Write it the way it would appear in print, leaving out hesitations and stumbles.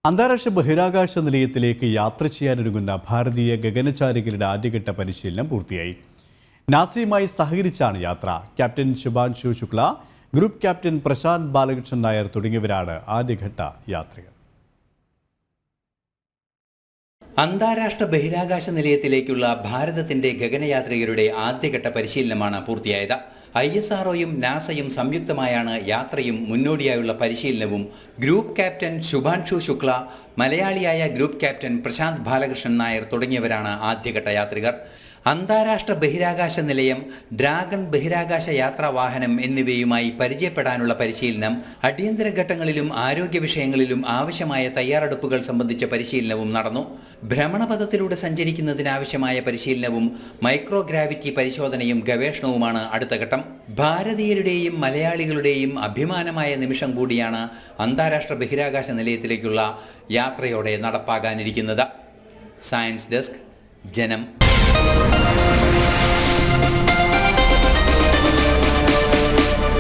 അന്താരാഷ്ട്ര ബഹിരാകാശ നിലയത്തിലേക്ക് യാത്ര ചെയ്യാനൊരുങ്ങുന്ന ഭാരതീയ ഗഗനചാരികളുടെ ആദ്യഘട്ട പരിശീലനം പൂർത്തിയായി. നാസയുമായി സഹകരിച്ചാണ് യാത്ര. Captain Shubhanshu Shukla, group captain Prashant Balakrishnan Nair തുടങ്ങിയവരാണ് ആദ്യഘട്ട യാത്രികർ. അന്താരാഷ്ട്ര ബഹിരാകാശ നിലയത്തിലേക്കുള്ള ഭാരതത്തിന്റെ ഗഗനയാത്രികരുടെ ആദ്യഘട്ട പരിശീലനമാണ് പൂർത്തിയായത്. ISROയും നാസയും സംയുക്തമായാണ് യാത്രയും മുന്നോടിയായുള്ള പരിശീലനവും. ഗ്രൂപ്പ് ക്യാപ്റ്റൻ ശുഭാൻഷു ശുക്ല, മലയാളിയായ ഗ്രൂപ്പ് ക്യാപ്റ്റൻ പ്രശാന്ത് ബാലകൃഷ്ണൻ നായർ തുടങ്ങിയവരാണ് ആദ്യഘട്ട യാത്രികർ. അന്താരാഷ്ട്ര ബഹിരാകാശ നിലയം, ഡ്രാഗൺ ബഹിരാകാശ യാത്രാ വാഹനം എന്നിവയുമായി പരിചയപ്പെടാനുള്ള പരിശീലനം, അടിയന്തര ഘട്ടങ്ങളിലും ആരോഗ്യ വിഷയങ്ങളിലും ആവശ്യമായ തയ്യാറെടുപ്പുകൾ സംബന്ധിച്ച പരിശീലനവും നടന്നു. ഭ്രമണപഥത്തിലൂടെ സഞ്ചരിക്കുന്നതിനാവശ്യമായ പരിശീലനവും മൈക്രോഗ്രാവിറ്റി പരിശോധനയും ഗവേഷണവുമാണ് അടുത്ത ഘട്ടം. ഭാരതീയരുടെയും മലയാളികളുടെയും അഭിമാനമായ നിമിഷം കൂടിയാണ് അന്താരാഷ്ട്ര ബഹിരാകാശ നിലയത്തിലേക്കുള്ള യാത്രയോടെ നടപ്പാകാനിരിക്കുന്നത്. സയൻസ് ഡെസ്ക്, ജനം.